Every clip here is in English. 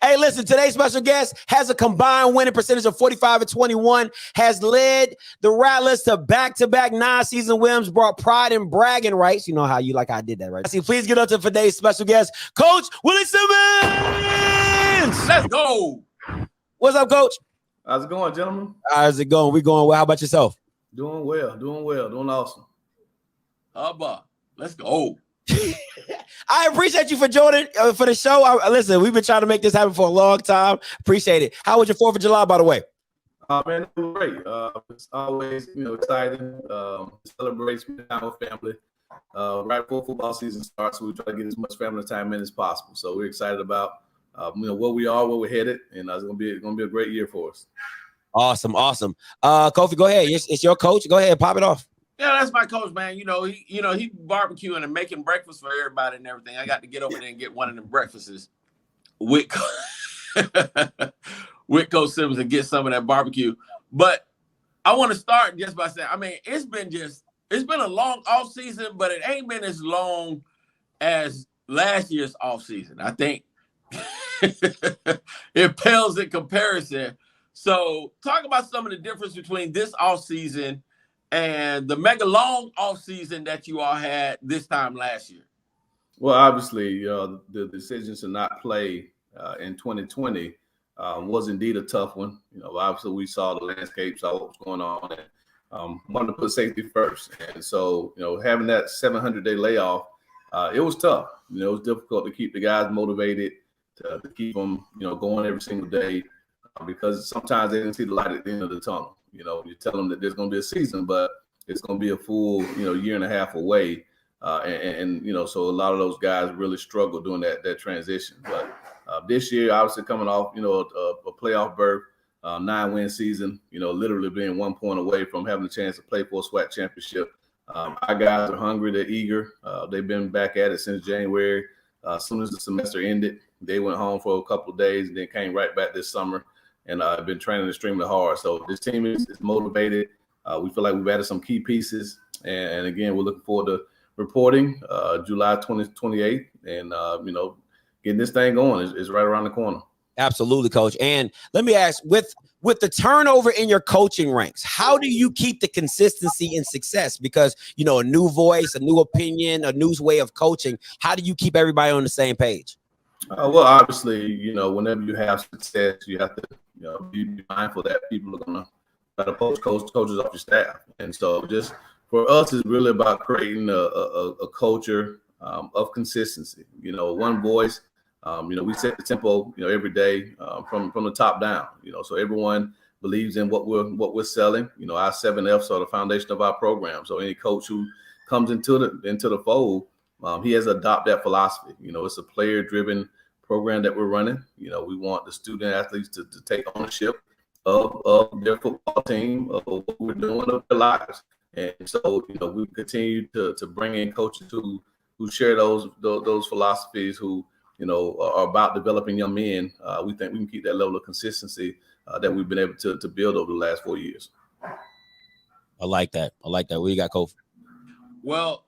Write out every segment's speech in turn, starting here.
Hey, listen, today's special guest has a combined winning percentage of 45-21, has led the Rattlers to back-to-back 9-season wins, brought pride and bragging rights. You know how you like I did that, right? See, please get up to today's special guest, Coach Willie Simmons. Let's go. What's up, Coach? How's it going, gentlemen? How's it going? We going well. How about yourself? Doing well, doing awesome. Let's go. I appreciate you for joining for the show. Listen, we've been trying to make this happen for a long time. Appreciate it. How was your 4th of July, by the way? Man, it was great. It's always, exciting. Celebrate spending time with family. Right before football season starts, we try to get as much family time in as possible. So we're excited about, where we are, where we're headed, and it's gonna be a great year for us. Awesome. Kofi, go ahead. It's your coach. Go ahead, pop it off. Yeah, that's my coach, man. He barbecuing and making breakfast for everybody and everything. I got to get over there and get one of them breakfasts with with Coach Simmons and get some of that barbecue. But I want to start just by saying, I mean, it's been a long off season, but it ain't been as long as last year's off season. I think it pales in comparison. So talk about some of the difference between this off season and the mega long off season that you all had this time last year. Well, obviously, the decision to not play in 2020 was indeed a tough one. Obviously, we saw the landscape, saw what was going on, and wanted to put safety first. And so, having that 700-day layoff, it was tough. It was difficult to keep the guys motivated, to keep them, going every single day, because sometimes they didn't see the light at the end of the tunnel. You tell them that there's going to be a season, but it's going to be a full, year and a half away. So a lot of those guys really struggle doing that transition. But this year, obviously coming off, a playoff berth, 9-win season, literally being 1 point away from having a chance to play for a SWAC championship. Our guys are hungry, they're eager. They've been back at it since January. As soon as the semester ended, they went home for a couple of days and then came right back this summer. And I've been training extremely hard. So this team is motivated. We feel like we've added some key pieces. And again, we're looking forward to reporting July 28th. And, getting this thing going is right around the corner. Absolutely, Coach. And let me ask, with the turnover in your coaching ranks, how do you keep the consistency and success? Because, a new voice, a new opinion, a new way of coaching. How do you keep everybody on the same page? Well, obviously, whenever you have success, you have to, be mindful that people are going to try to poach coaches off your staff. And so just for us, it's really about creating a culture of consistency. One voice. We set the tempo, every day from the top down. So everyone believes in what we're selling. Our 7 F's are the foundation of our program. So any coach who comes into the fold, he has adopted that philosophy. It's a player-driven program that we're running. We want the student athletes to take ownership of their football team, of what we're doing, of their lives. And so, we continue to bring in coaches who share those philosophies, who are about developing young men. We think we can keep that level of consistency that we've been able to build over the last 4 years. I like that. What you got, Kofi? Well,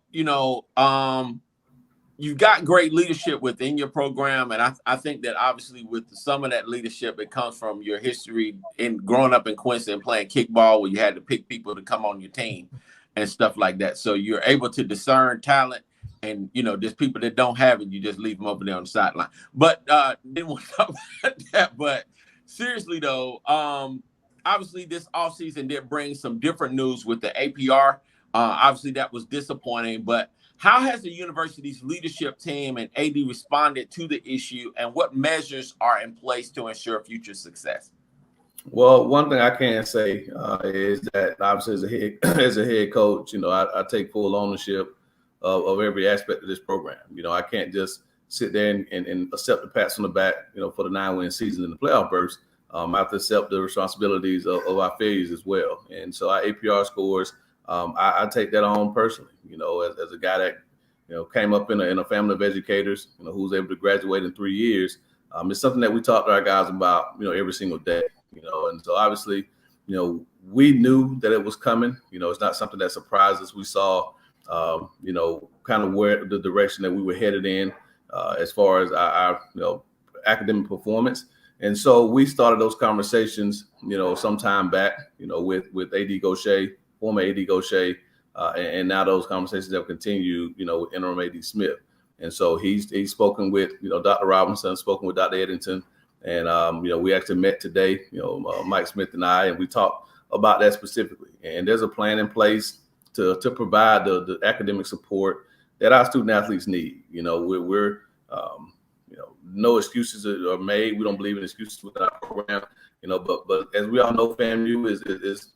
you've got great leadership within your program. And I think that obviously with some of that leadership, it comes from your history in growing up in Quincy and playing kickball, where you had to pick people to come on your team and stuff like that. So you're able to discern talent. And, there's people that don't have it. You just leave them over there on the sideline. But didn't want to talk about that. But seriously, though, obviously this offseason did bring some different news with the APR. Obviously, that was disappointing. But how has the university's leadership team and AD responded to the issue? And what measures are in place to ensure future success? Well, one thing I can say is that obviously as a head coach, I take full ownership of every aspect of this program. I can't just sit there and accept the pats on the back, for the 9-win season in the playoff burst. I have to accept the responsibilities of our failures as well. And so our APR scores, I take that on personally, as a guy that, came up in a family of educators, who was able to graduate in 3 years. It's something that we talk to our guys about, every single day, and so obviously, we knew that it was coming. It's not something that surprised us. We saw, kind of where the direction that we were headed in, as far as our academic performance. And so we started those conversations, some time back, with AD Gaucher, former AD Gaucher, and now those conversations have continued, with interim AD Smith. And so he's spoken with, Dr. Robinson, spoken with Dr. Eddington, and we actually met today, Mike Smith and I, and we talked about that specifically. And there's a plan in place to provide the academic support that our student athletes need. We're no excuses are made. We don't believe in excuses within our program, but as we all know, FAMU is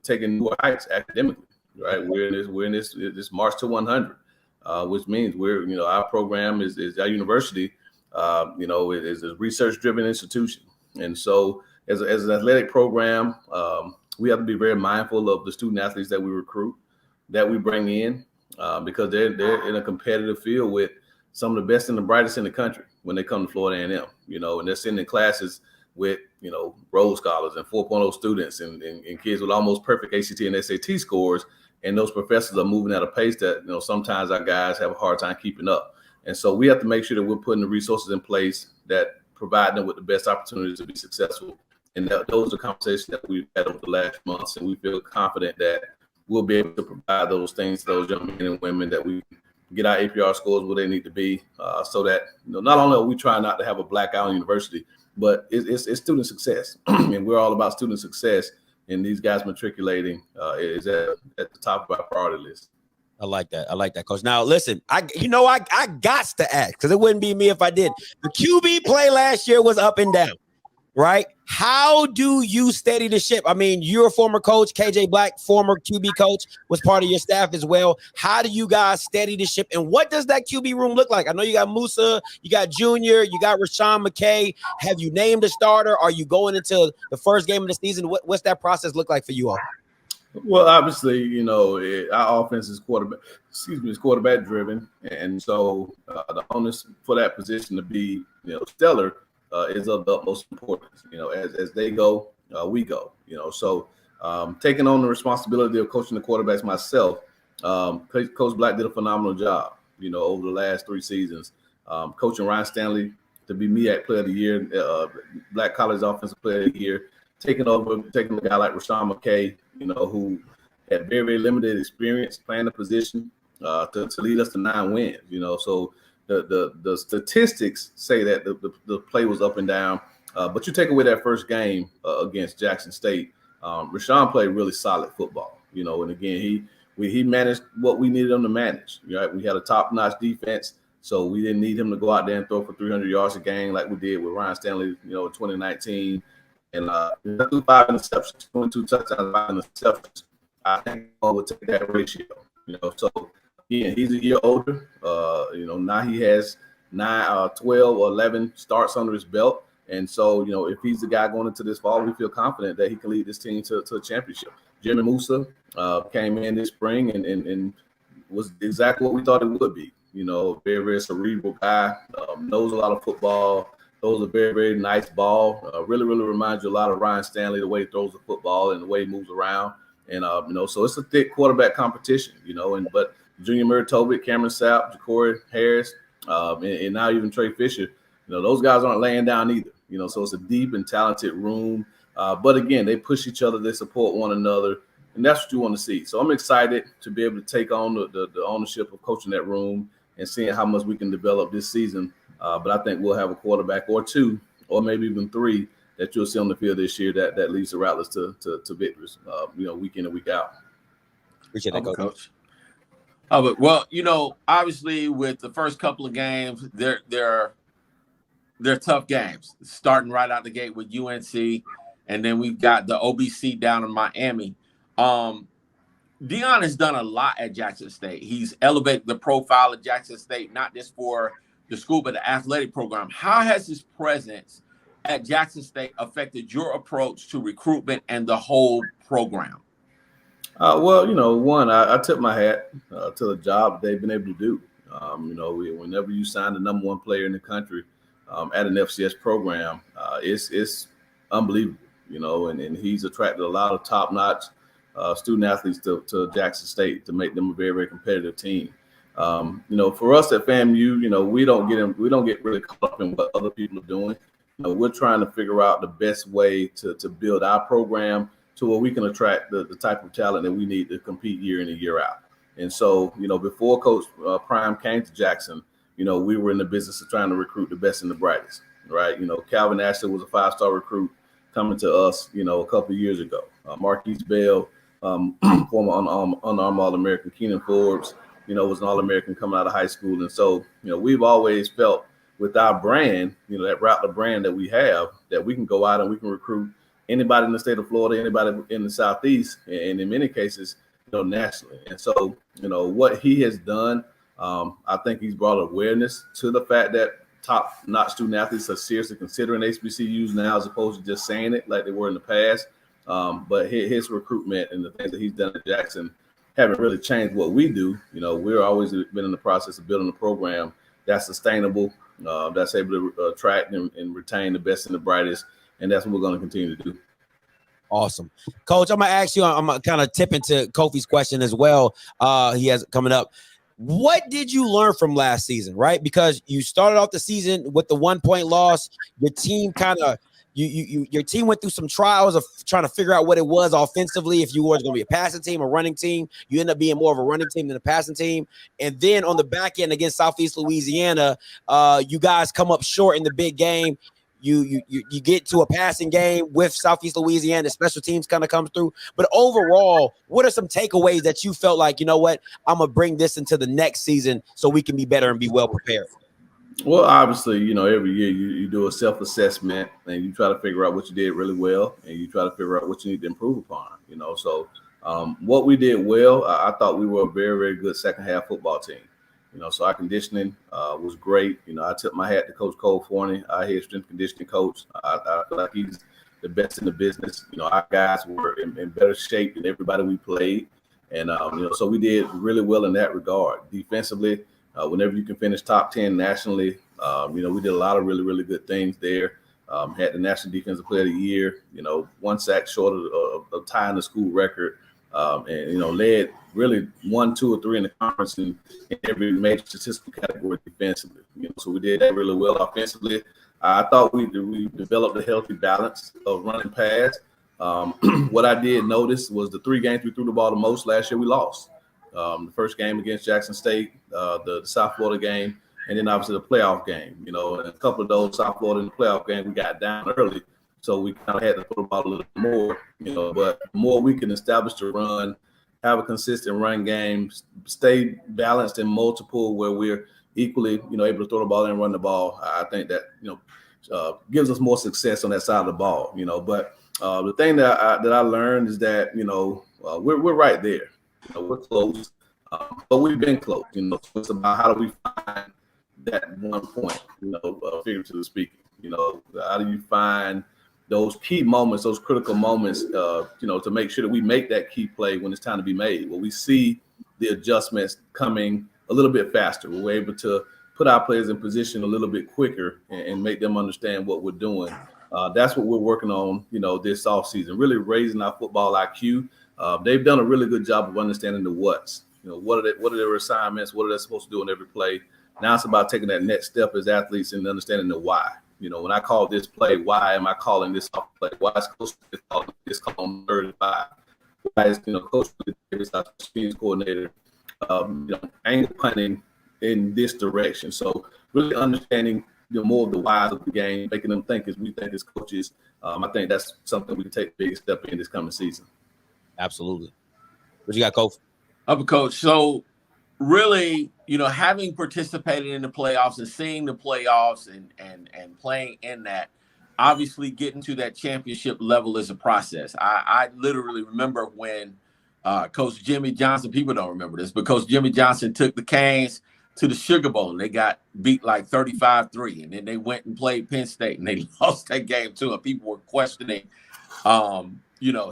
taking new heights academically, right? We're in this march to 100, which means our program is our university, is a research-driven institution. And so as an athletic program, we have to be very mindful of the student athletes that we recruit, that we bring in, because they're in a competitive field with some of the best and the brightest in the country when they come to Florida A&M, and they're sitting in classes with, Rhodes Scholars and 4.0 students and kids with almost perfect ACT and SAT scores. And those professors are moving at a pace that, sometimes our guys have a hard time keeping up. And so we have to make sure that we're putting the resources in place that provide them with the best opportunities to be successful. And those are conversations that we've had over the last months. And we feel confident that we'll be able to provide those things to those young men and women, that we get our APR scores where they need to be, so that, not only are we trying not to have a blackout university, but it's student success. And we're all about student success. And these guys matriculating is at the top of our priority list. I like that, Coach. Now, listen, I got to ask, because it wouldn't be me if I did. The QB play last year was up and down, right? How do you steady the ship? I mean, you're a former coach. KJ Black, former QB coach, was part of your staff as well. How do you guys steady the ship? And what does that QB room look like? I know you got Musa, you got Junior, you got Rashawn McKay. Have you named a starter? Are you going into the first game of the season? What's that process look like for you all? Well, obviously, our offense is quarterback driven. And so the onus for that position to be, stellar is of the utmost importance. As they go, we go. So taking on the responsibility of coaching the quarterbacks myself, Coach Black did a phenomenal job, over the last 3 seasons. Coaching Ryan Stanley to be MEAC Player of the Year, Black College Offensive Player of the Year, taking a guy like Rashawn McKay, who had very, very limited experience playing the position to lead us to 9 wins. So the statistics say that the play was up and down, but you take away that first game against Jackson State, Rashawn played really solid football, and again, he managed what we needed him to manage. Right? We had a top-notch defense, so we didn't need him to go out there and throw for 300 yards a game like we did with Ryan Stanley, in 2019. And 5 interceptions, 22 touchdowns, 5 interceptions. I think I would take that ratio. So again, he's a year older. Now he has 12 or 11 starts under his belt. And so, if he's the guy going into this fall, we feel confident that he can lead this team to a championship. Jeremy Musa came in this spring and was exactly what we thought it would be. Very, very cerebral guy, knows a lot of football. Throws a very, very nice ball. Really, really reminds you a lot of Ryan Stanley, the way he throws the football and the way he moves around. And, so it's a thick quarterback competition, but Junior Murray-Tobit, Cameron Sapp, Ja'Cory Harris, and now even Trey Fisher, those guys aren't laying down either, so it's a deep and talented room. But again, they push each other, they support one another, and that's what you want to see. So I'm excited to be able to take on the ownership of coaching that room and seeing how much we can develop this season. But I think we'll have a quarterback or 2, or maybe even 3 that you'll see on the field this year that leads the Rattlers to victories, week in and week out. Appreciate that, Coach. Well, obviously with the first couple of games, they're tough games, starting right out the gate with UNC, and then we've got the OBC down in Miami. Deion has done a lot at Jackson State. He's elevated the profile of Jackson State, not just for the school, but the athletic program. How has his presence at Jackson State affected your approach to recruitment and the whole program? One, I tip my hat to the job they've been able to do. Whenever you sign the number 1 player in the country at an FCS program, it's unbelievable, and he's attracted a lot of top-notch student athletes to Jackson State to make them a very, very competitive team. For us at FAMU, we don't get really caught up in what other people are doing. We're trying to figure out the best way to build our program to where we can attract the type of talent that we need to compete year in and year out. And so, before Coach Prime came to Jackson, we were in the business of trying to recruit the best and the brightest, right? Calvin Ashley was a 5-star recruit coming to us, a couple of years ago. Marquise Bell, former unarmed All-American. Keenan Forbes, was an All-American coming out of high school. And so, we've always felt with our brand, that Rattler brand that we have, that we can go out and we can recruit anybody in the state of Florida, anybody in the Southeast, and in many cases, nationally. And so, what he has done, I think he's brought awareness to the fact that top-notch student athletes are seriously considering HBCUs now, as opposed to just saying it like they were in the past. But his recruitment and the things that he's done at Jackson haven't really changed what we do. We're always been in the process of building a program that's sustainable, that's able to attract and retain the best and the brightest, and that's what we're going to continue to do. Awesome. Coach, I'm going to ask you, I'm going to kind of tip into Kofi's question as well. He has it coming up. What did you learn from last season, right? Because you started off the season with the 1-point loss. Your team kind of your team went through some trials of trying to figure out what it was offensively. If you were going to be a passing team, a running team, you end up being more of a running team than a passing team. And then on the back end against Southeast Louisiana, you guys come up short in the big game. You get to a passing game with Southeast Louisiana, special teams kind of comes through. But overall, what are some takeaways that you felt like, I'm going to bring this into the next season so we can be better and be well prepared? Well, obviously, every year you do a self-assessment and you try to figure out what you did really well and you try to figure out what you need to improve upon, So what we did well, I thought we were a very, very good second half football team. So our conditioning was great. I took my hat to Coach Cole Forney, our head strength conditioning coach. I feel like he's the best in the business. Our guys were in better shape than everybody we played. And, so we did really well in that regard. Defensively, whenever you can finish top 10 nationally, we did a lot of really, really good things there. Had the National Defensive Player of the Year, 1 sack short of tying the school record. And led really 1, 2, or 3 in the conference in every major statistical category defensively. So we did that really well offensively. I thought we developed a healthy balance of running pass. What I did notice was the 3 games we threw the ball the most last year we lost. The first game against Jackson State, the South Florida game, and then obviously the playoff game. And a couple of those South Florida in the playoff game we got down early. So we kind of had to throw the ball a little more, but the more we can establish the run, have a consistent run game, stay balanced in multiple where we're equally, able to throw the ball and run the ball. I think that, gives us more success on that side of the ball, But the thing that I learned is that, we're right there. We're close, but we've been close. So it's about how do we find that 1 point, figuratively speaking. How do you find those key moments, those critical moments, to make sure that we make that key play when it's time to be made. Well, we see the adjustments coming a little bit faster. We're able to put our players in position a little bit quicker and make them understand what we're doing. That's what we're working on, this offseason, really raising our football IQ. They've done a really good job of understanding the what's. What are their assignments? What are they supposed to do in every play? Now it's about taking that next step as athletes and understanding the why. When I call this play, why am I calling this off play? Why is Coach calling this call on 3rd and 5? Why is Coach Davis, our team's coordinator, angle punting in this direction? So really understanding more of the whys of the game, making them think as we think as coaches. I think that's something we can take a big step in this coming season. Absolutely. What you got, Coach? Coach. So really, having participated in the playoffs and seeing the playoffs and playing in that, obviously getting to that championship level is a process. I literally remember when Coach Jimmy Johnson, people don't remember this, but Coach Jimmy Johnson took the Canes to the Sugar Bowl and they got beat like 35-3. And then they went and played Penn State and they lost that game too. And people were questioning,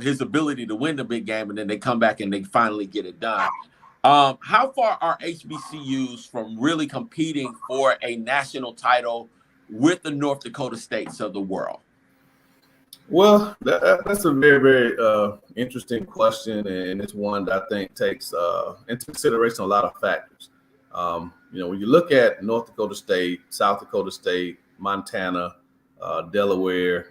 his ability to win the big game. And then they come back and they finally get it done. How far are HBCUs from really competing for a national title with the North Dakota States of the world? Well, that's a very, very interesting question, and it's one that I think takes into consideration a lot of factors. When you look at North Dakota State, South Dakota State, Montana, Delaware,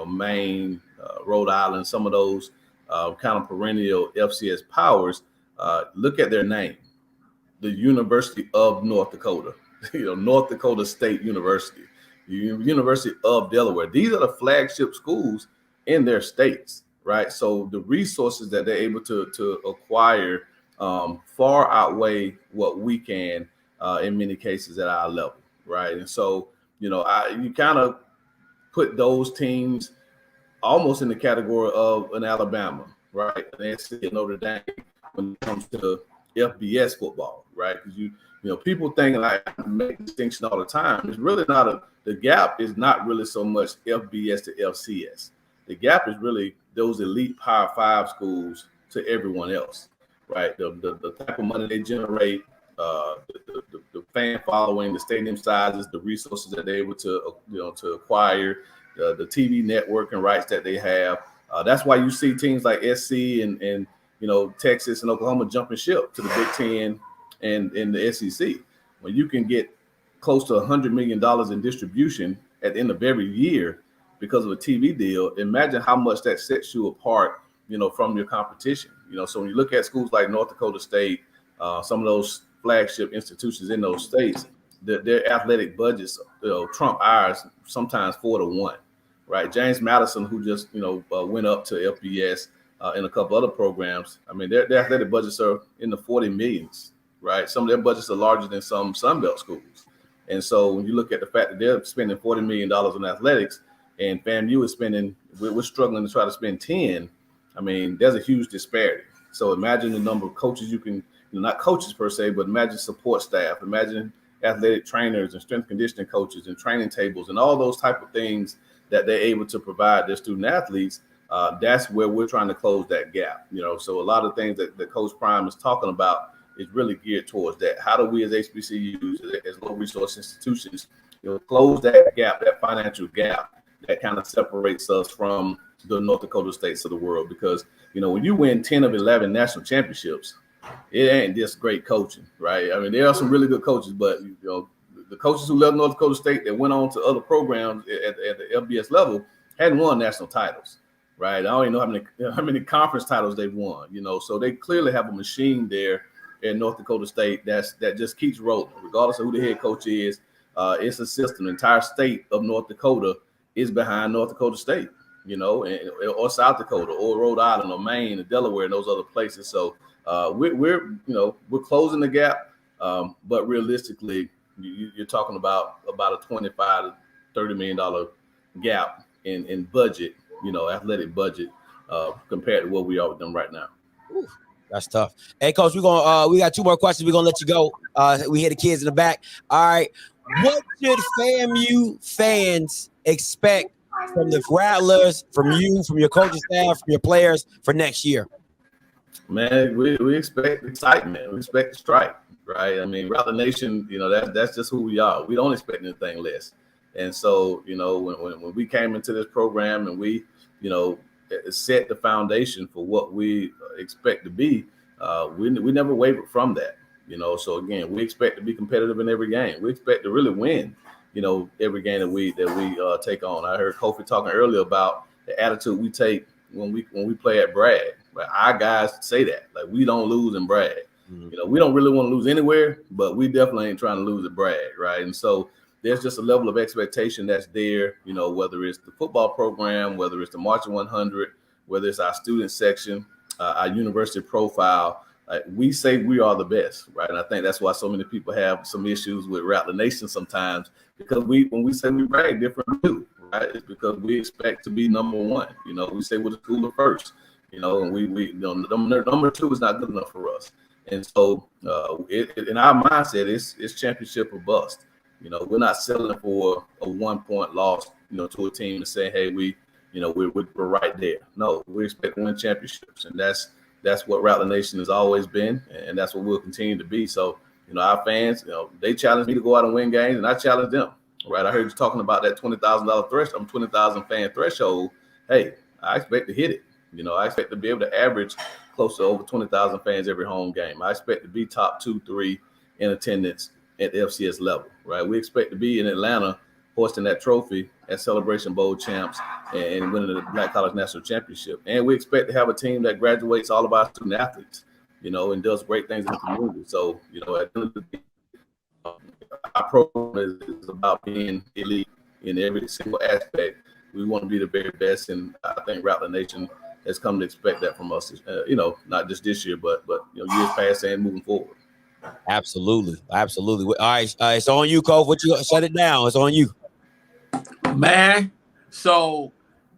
Maine, Rhode Island, some of those kind of perennial FCS powers, look at their name, the University of North Dakota, North Dakota State University, University of Delaware. These are the flagship schools in their states, right? So the resources that they're able to acquire far outweigh what we can in many cases at our level, right? And so, you kind of put those teams almost in the category of an Alabama, right? And SC and Notre Dame when it comes to FBS football, right? Because people think, and I make distinction all the time, it's really not the gap is not really so much FBS to FCS. The gap is really those elite Power 5 schools to everyone else, right? The type of money they generate, the fan following, the stadium sizes, the resources that they're able to to acquire, the TV network and rights that they have. That's why you see teams like SC and Texas and Oklahoma jumping ship to the Big Ten and the SEC. When you can get close to $100 million in distribution at the end of every year because of a TV deal, imagine how much that sets you apart, from your competition. So when you look at schools like North Dakota State, some of those flagship institutions in those states, their athletic budgets trump ours sometimes 4-1, right? James Madison, who just went up to FBS and a couple other programs, I mean their athletic budgets are in the 40 millions, right? Some of their budgets are larger than some Sunbelt schools. And so when you look at the fact that they're spending $40 million on athletics and FAMU is spending, we're struggling to try to spend 10, I mean, there's a huge disparity. So imagine the number of coaches you can, not coaches per se, but imagine support staff, imagine athletic trainers and strength conditioning coaches and training tables and all those type of things that they're able to provide their student athletes. That's where we're trying to close that gap. So a lot of things that Coach Prime is talking about is really geared towards that. How do we as HBCUs, as low resource institutions, close that gap, that financial gap that kind of separates us from the North Dakota States of the world? Because, when you win 10 of 11 national championships, it ain't just great coaching, right? I mean, there are some really good coaches, but, the coaches who left North Dakota State that went on to other programs at the FBS level hadn't won national titles, right? I don't even know how many conference titles they've won, so they clearly have a machine there in North Dakota State that just keeps rolling, regardless of who the head coach is. It's a system. The entire state of North Dakota is behind North Dakota State, or South Dakota, or Rhode Island, or Maine, or Delaware, and those other places. So we're closing the gap, but realistically, you're talking about a $25 to $30 million gap in budget, athletic budget, compared to what we are with them right now. Ooh, that's tough. Hey, Coach, we got 2 more questions. We're gonna let you go. We hear the kids in the back. All right. What should FAMU fans expect from the Rattlers, from you, from your coaching staff, from your players for next year? Man, we expect excitement. We expect to strike, right? I mean, Rattler Nation, that's just who we are. We don't expect anything less. And so, when we came into this program and we, set the foundation for what we expect to be, we never wavered from that. So again, we expect to be competitive in every game. We expect to really win, every game that we take on. I heard Kofi talking earlier about the attitude we take when we play at Bragg. But our guys say that, like, we don't lose in Bragg. Mm-hmm. We don't really want to lose anywhere, but we definitely ain't trying to lose at Bragg, right? And so there's just a level of expectation that's there, whether it's the football program, whether it's the Marching 100, whether it's our student section, our university profile. We say we are the best, right? And I think that's why so many people have some issues with Rattler Nation sometimes, because when we say we brag different too, right? It's because we expect to be number one. We say we're the school of first, and we number 2 is not good enough for us. And so in our mindset, it's championship or bust. We're not settling for a 1-point loss, to a team and saying, hey, we're right there. No, we expect to win championships, and that's what Rattler Nation has always been, and that's what we'll continue to be. So, our fans, they challenge me to go out and win games, and I challenge them, right? I heard you talking about that $20,000 threshold, 20,000 fan threshold. Hey, I expect to hit it. I expect to be able to average close to over 20,000 fans every home game. I expect to be top 2, 3 in attendance at the FCS level, right? We expect to be in Atlanta hoisting that trophy as Celebration Bowl champs and winning the Black College National Championship. And we expect to have a team that graduates all of our student athletes, and does great things in the community. So, at the end of the day, our program is about being elite in every single aspect. We want to be the very best, and I think Rattler Nation has come to expect that from us. Not just this year, but years past and moving forward. Absolutely. All right, it's on you, Coach. What you shut it down? It's on you, man. So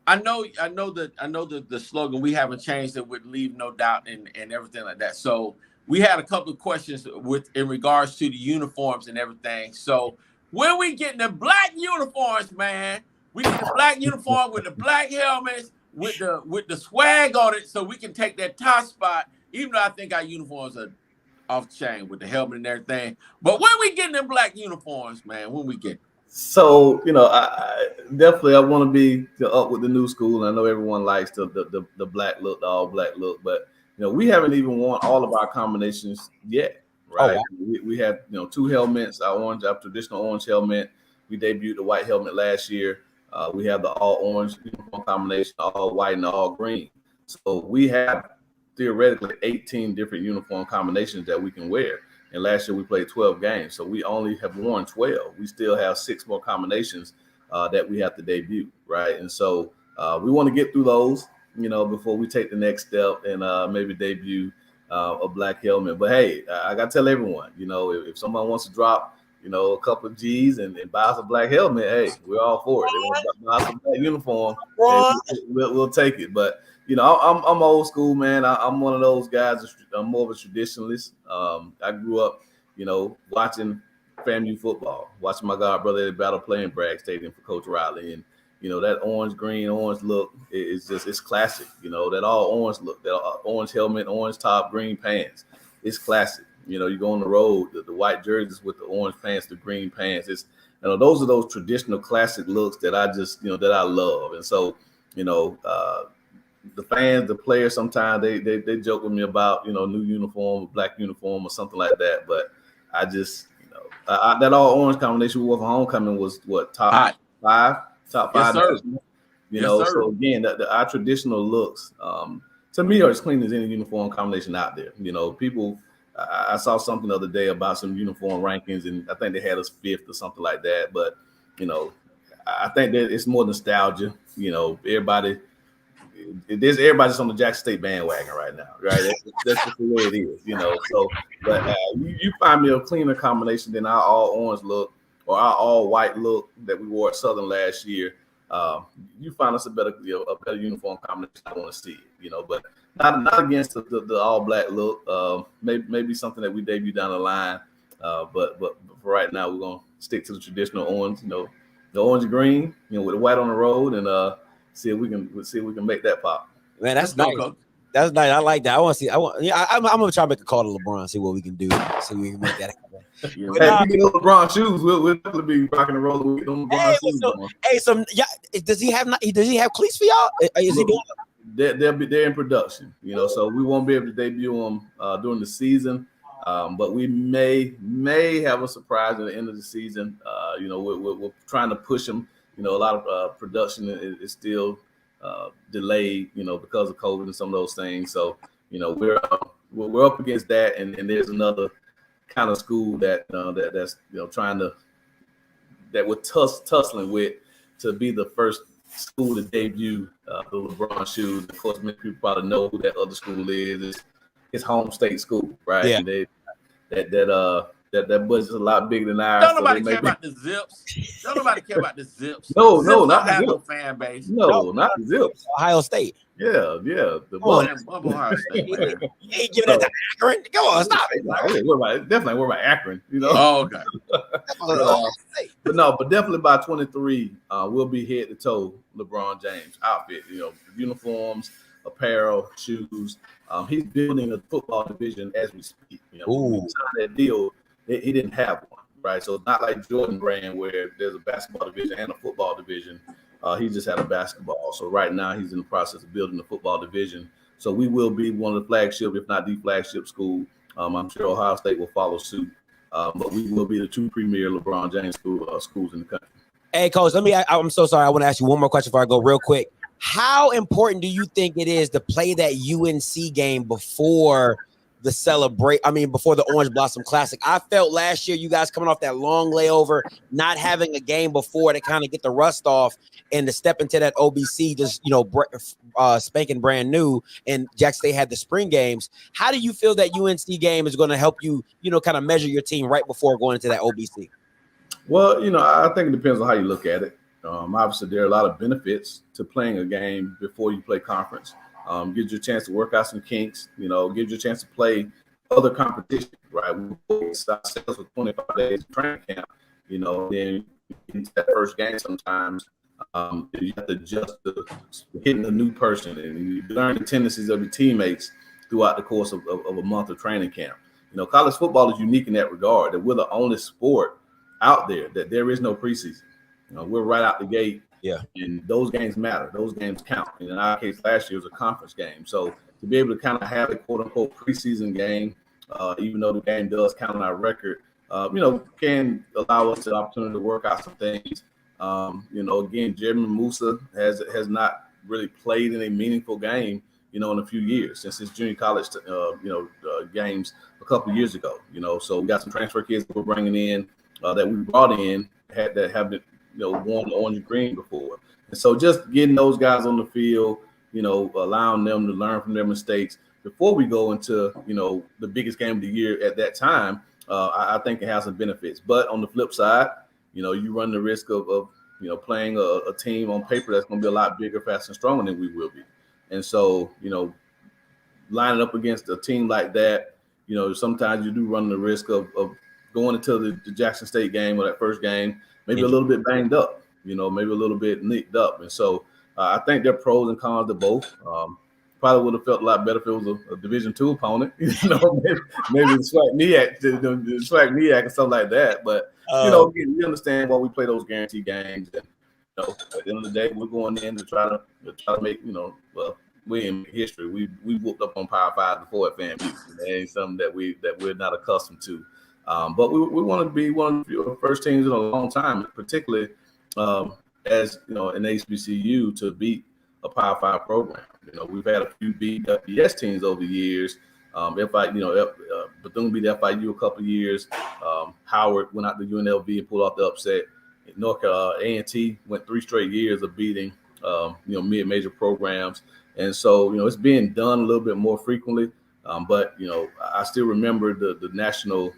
I know the slogan. We haven't changed it with leave no doubt and everything like that. So we had a couple of questions in regards to the uniforms and everything. So when we getting the black uniforms, man, we need the black uniform with the black helmets, with the swag on it, so we can take that top spot. Even though I think our uniforms are off chain with the helmet and everything, but when we getting them black uniforms, man, when we get. So I definitely want to be up with the new school. I know everyone likes the black look, the all black look, but we haven't even worn all of our combinations yet, right? Oh, wow. We have 2 helmets, our traditional orange helmet. We debuted the white helmet last year. We have the all orange uniform combination, all white and all green. So we have theoretically 18 different uniform combinations that we can wear. And last year we played 12 games, so we only have worn 12. We still have 6 more combinations that we have to debut, right? And so we want to get through those, before we take the next step and maybe debut a black helmet. But hey, I gotta tell everyone, if someone wants to drop, a couple of G's and buy us a black helmet, hey, we're all for it. They want to buy us a black uniform, we'll take it. But I'm old school, man. I'm one of those guys. I'm more of a traditionalist. I grew up, watching FAMU football, watching my god brother at Battle play in Bragg Stadium for Coach Riley, and that orange look it's classic. That all orange look, that orange helmet, orange top, green pants, it's classic. You go on the road, the white jerseys with the orange pants, the green pants. It's those are those traditional classic looks that I just that I love, and so the fans, the players, sometimes they joke with me about new uniform, black uniform, or something like that. But I just that all orange combination we wore for homecoming was what top five. Yes, sir. So again, our traditional looks to me are as clean as any uniform combination out there. People. I saw something the other day about some uniform rankings, and I think they had us 5th or something like that. But I think that it's more nostalgia. Everybody's on the Jackson State bandwagon right now, right? That's just the way it is, So, but you find me a cleaner combination than our all orange look or our all white look that we wore at Southern last year. You find us a better uniform combination. I want to see it, but not against the all black look. Maybe something that we debut down the line. But for right now, we're gonna stick to the traditional orange. The orange and green, with the white on the road, and see if we can make that pop. Man, that's nice. That's nice. I like that. I'm gonna try to make a call to LeBron, see what we can do. See if we can make that happen. If we get those LeBron shoes, we'll definitely be rocking and rolling with them LeBron shoes. Does he have cleats for y'all? Is he doing? They're in production, so we won't be able to debut them during the season. But we may have a surprise at the end of the season. We're trying to push them. A lot of production is still delayed, because of COVID and some of those things. So, we're up against that, and there's another kind of school that's trying to that we're tussling with to be the first school to debut the LeBron shoes. Of course, many people probably know who that other school is. It's Home State School, right? Yeah. And that budget's a lot bigger than ours. Don't nobody care about the zips. Don't nobody care about the zips. No, zips not the zips. No fan base. No, not the zips. Ohio State. Yeah. The Ohio State. He ain't giving it to Akron. Come on, stop it. Definitely we're about Akron. Oh, okay. But definitely by 23, we'll be head to toe LeBron James outfit. Uniforms, apparel, shoes. He's building a football division as we speak. When we signed that deal, he didn't have one, right? So it's not like Jordan brand where there's a basketball division and a football division. He just had a basketball. So right now he's in the process of building the football division. So we will be one of the flagship, if not the flagship school. I'm sure Ohio State will follow suit but we will be the 2 premier LeBron James schools in the country. Hey, Coach, I'm so sorry. I want to ask you one more question before I go real quick. How important do you think it is to play that UNC game before before the Orange Blossom Classic? I felt last year you guys coming off that long layover, not having a game before to kind of get the rust off and to step into that OBC just, spanking brand new, and Jackson State had the spring games. How do you feel that UNC game is going to help you, kind of measure your team right before going into that OBC? Well, I think it depends on how you look at it. Obviously, there are a lot of benefits to playing a game before you play conference. Gives you a chance to work out some kinks, gives you a chance to play other competition, right? We start ourselves with 25 days of training camp, then into that first game sometimes you have to adjust to hitting a new person, and you learn the tendencies of your teammates throughout the course of a month of training camp. College football is unique in that regard, that we're the only sport out there that there is no preseason. We're right out the gate. Yeah. And those games matter. Those games count. And in our case, last year was a conference game. So to be able to kind of have a quote unquote preseason game, even though the game does count on our record, can allow us the opportunity to work out some things. Again, Jeremy Musa has not really played in a meaningful game, in a few years since his junior college, games a couple of years ago. So we got some transfer kids that we're bringing in that we brought in that haven't worn the orange and green before. And so just getting those guys on the field, allowing them to learn from their mistakes before we go into, the biggest game of the year at that time, I think it has some benefits. But on the flip side, you run the risk of playing a team on paper that's going to be a lot bigger, faster, and stronger than we will be. And so, lining up against a team like that, sometimes you do run the risk of going into the Jackson State game or that first game, maybe a little bit banged up, maybe a little bit nicked up. And so I think there are pros and cons to both. Probably would have felt a lot better if it was a Division II opponent, maybe the SWAC MEAC or something like that. But, again, we understand why we play those guaranteed games. And, at the end of the day, we're going in to try to make, we in history. We whooped up on Power 5 before at FAMU. It ain't something that we're not accustomed to. But we want to be one of the first teams in a long time, particularly as an HBCU to beat a Power 5 program. We've had a few beat FBS teams over the years. Bethune beat FIU a couple of years. Howard went out to UNLV and pulled off the upset. North A&T went 3 straight years of beating mid-major programs, and so it's being done a little bit more frequently. But I still remember the national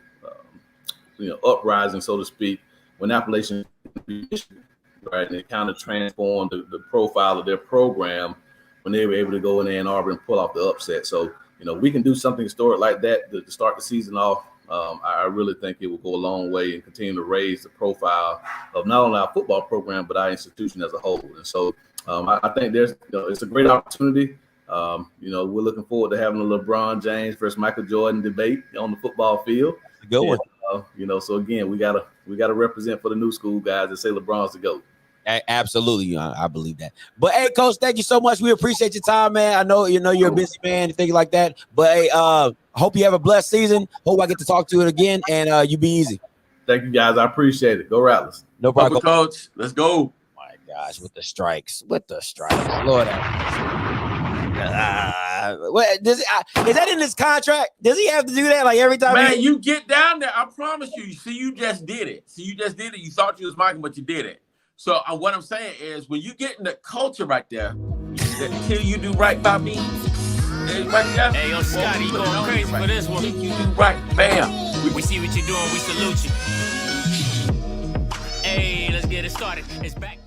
uprising, so to speak, when Appalachian, right, and it kind of transformed the profile of their program when they were able to go in Ann Arbor and pull off the upset. So, we can do something historic like that to start the season off. I really think it will go a long way and continue to raise the profile of not only our football program, but our institution as a whole. And so I think it's a great opportunity. We're looking forward to having a LeBron James versus Michael Jordan debate on the football field. Good one. So again, we gotta represent for the new school guys that say LeBron's the GOAT. Absolutely, I believe that. But hey, Coach, thank you so much. We appreciate your time, man. I know you're a busy man and things like that. But hey, hope you have a blessed season. Hope I get to talk to you again, and you be easy. Thank you, guys. I appreciate it. Go Rattlers. No problem, Coach. Let's go. Oh my gosh, with the strikes, Lord. What is that in his contract? Does he have to do that like every time? Man, you get down there. I promise you. See, you just did it. You thought you was Michael, but you did it. So what I'm saying is, when you get in the culture right there, until you do right by me, right there. Hey, yo, Scotty, you going crazy for this one. You do right, bam. We see what you're doing. We salute you. Hey, let's get it started. It's back.